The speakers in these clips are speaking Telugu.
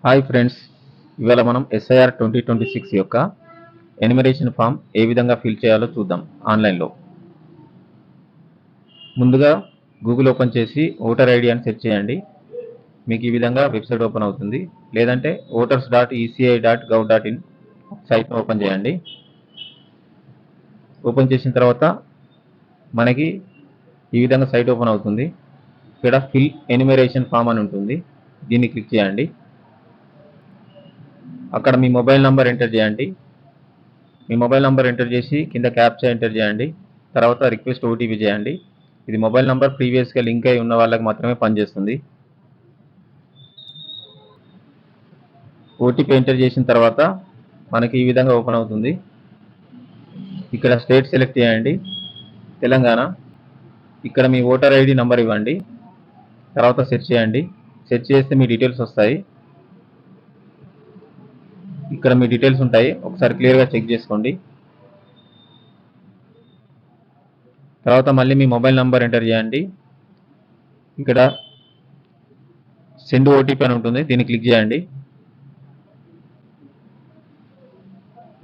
హాయ్ ఫ్రెండ్స్, ఇవాళ మనం SIR 2026 యొక్క ఎన్యుమరేషన్ ఫామ్ ఏ విధంగా ఫిల్ చేయాలో చూద్దాం ఆన్లైన్లో. ముందుగా గూగుల్ ఓపెన్ చేసి ఓటర్ ఐడి అని సెర్చ్ చేయండి. మీకు ఈ విధంగా వెబ్సైట్ ఓపెన్ అవుతుంది. లేదంటే voters.eci.gov.in సైట్ను ఓపెన్ చేయండి. ఓపెన్ చేసిన తర్వాత మనకి ఈ విధంగా సైట్ ఓపెన్ అవుతుంది. ఇక్కడ ఫిల్ ఎన్యుమరేషన్ ఫామ్ అని ఉంటుంది. దీన్ని క్లిక్ చేయండి. అక్కడ మీ మొబైల్ నంబర్ ఎంటర్ చేయండి. మీ మొబైల్ నంబర్ ఎంటర్ చేసి కింద క్యాప్చా ఎంటర్ చేయండి. తర్వాత రిక్వెస్ట్ ఓటీపీ చేయండి. ఇది మొబైల్ నంబర్ ప్రీవియస్గా లింక్ అయి ఉన్న వాళ్ళకి మాత్రమే పనిచేస్తుంది. ఓటీపీ ఎంటర్ చేసిన తర్వాత మనకి ఈ విధంగా ఓపెన్ అవుతుంది. ఇక్కడ స్టేట్ సెలెక్ట్ చేయండి, తెలంగాణ. ఇక్కడ మీ ఓటర్ ఐడి నంబర్ ఇవ్వండి. తర్వాత సెర్చ్ చేయండి. సెర్చ్ చేస్తే మీ డీటెయిల్స్ వస్తాయి. ఇక్కడ మీ డీటెయిల్స్ ఉంటాయి, ఒకసారి క్లియర్గా చెక్ చేసుకోండి. తర్వాత మళ్ళీ మీ మొబైల్ నంబర్ ఎంటర్ చేయండి. ఇక్కడ సెండ్ ఓటీపీ అని ఉంటుంది, దీన్ని క్లిక్ చేయండి.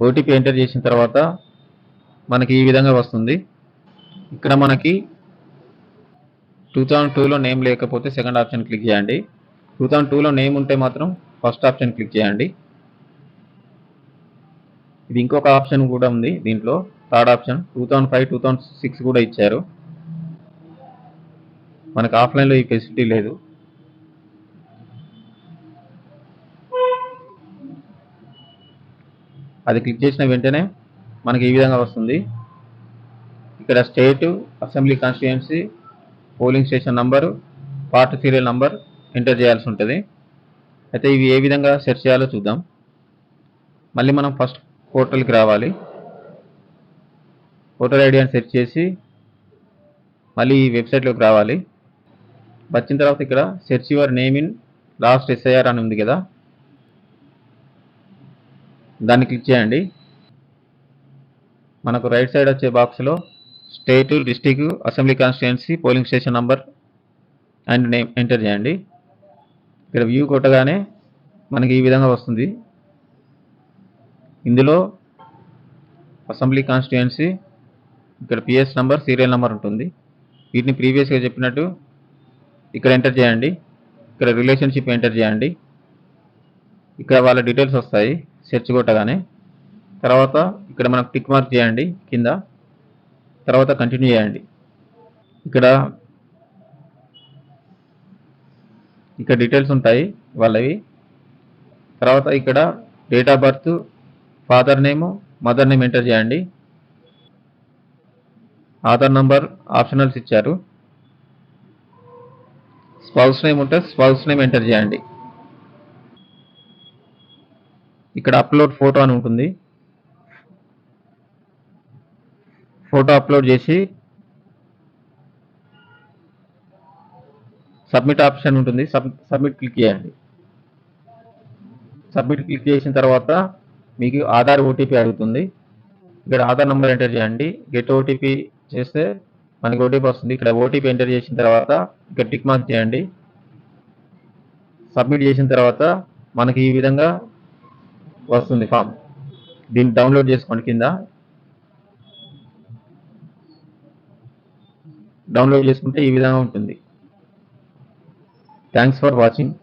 ఓటీపీ ఎంటర్ చేసిన తర్వాత మనకి ఈ విధంగా వస్తుంది. ఇక్కడ మనకి 2002లో నేమ్ లేకపోతే సెకండ్ ఆప్షన్ క్లిక్ చేయండి. 2002లో నేమ్ ఉంటే మాత్రం ఫస్ట్ ఆప్షన్ క్లిక్ చేయండి. ఇది ఇంకొక ఆప్షన్ కూడా ఉంది దీంట్లో, థర్డ్ ఆప్షన్ 2005, 2006 కూడా ఇచ్చారు. మనకు ఆఫ్లైన్లో ఈ ఫెసిలిటీ లేదు. అది క్లిక్ చేసిన వెంటనే మనకి ఈ విధంగా వస్తుంది. ఇక్కడ state, assembly constituency, polling station number, part serial number enter చేయాల్సి ఉంటుంది. అయితే ఇవి ఏ విధంగా సెర్చ్ చేయాలో చూద్దాం. మళ్ళీ మనం ఫస్ట్ పోర్టల్కి రావాలి. ఓటర్ ఐడి అని సెర్చ్ చేసి మళ్ళీ ఈ వెబ్సైట్లోకి రావాలి. వచ్చిన తర్వాత ఇక్కడ search your name in last SIR అని ఉంది కదా, దాన్ని క్లిక్ చేయండి. మనకు రైట్ సైడ్ వచ్చే బాక్స్లో state, district, assembly constituency, polling station number and name enter చేయండి. ఇక్కడ వ్యూ కొట్టగానే మనకి ఈ విధంగా వస్తుంది. ఇందులో అసెంబ్లీ కాన్స్టిట్యుయెన్సీ, ఇక్కడ PS నంబర్, సీరియల్ నంబర్ ఉంటుంది. వీటిని ప్రీవియస్గా చెప్పినట్టు ఇక్కడ ఎంటర్ చేయండి. ఇక్కడ రిలేషన్షిప్ ఎంటర్ చేయండి. ఇక్కడ వాళ్ళ డీటెయిల్స్ వస్తాయి సెర్చ్ కొట్టగానే. తర్వాత ఇక్కడ మనకు టిక్ మార్క్ చేయండి కింద. తర్వాత కంటిన్యూ చేయండి. ఇక్కడ డీటెయిల్స్ ఉంటాయి వాళ్ళవి. తర్వాత ఇక్కడ date of birth, father name, mother name enter చేయండి. ఆధార్ నంబర్ ఆప్షనల్స్ ఇచ్చారు. స్పౌస్ నేమ్ ఉంటే స్పౌస్ నేమ్ ఎంటర్ చేయండి. ఇక్కడ అప్లోడ్ ఫోటో అని ఉంటుంది. ఫోటో అప్లోడ్ చేసి సబ్మిట్ ఆప్షన్ ఉంటుంది, సబ్మిట్ క్లిక్ చేయండి. సబ్మిట్ క్లిక్ చేసిన తర్వాత మీకు ఆధార్ ఓటీపీ అడుగుతుంది. ఇక్కడ ఆధార్ నంబర్ ఎంటర్ చేయండి. గెట్ ఓటీపీ చేస్తే మనకి ఓటీపీ వస్తుంది. ఇక్కడ ఓటీపీ ఎంటర్ చేసిన తర్వాత ఇక్కడ టిక్ మార్క్ చేయండి. సబ్మిట్ చేసిన తర్వాత మనకి ఈ విధంగా వస్తుంది ఫామ్. దీన్ని డౌన్లోడ్ చేసుకోండి. కింద డౌన్లోడ్ చేసుకుంటే ఈ విధంగా ఉంటుంది. Thanks for watching.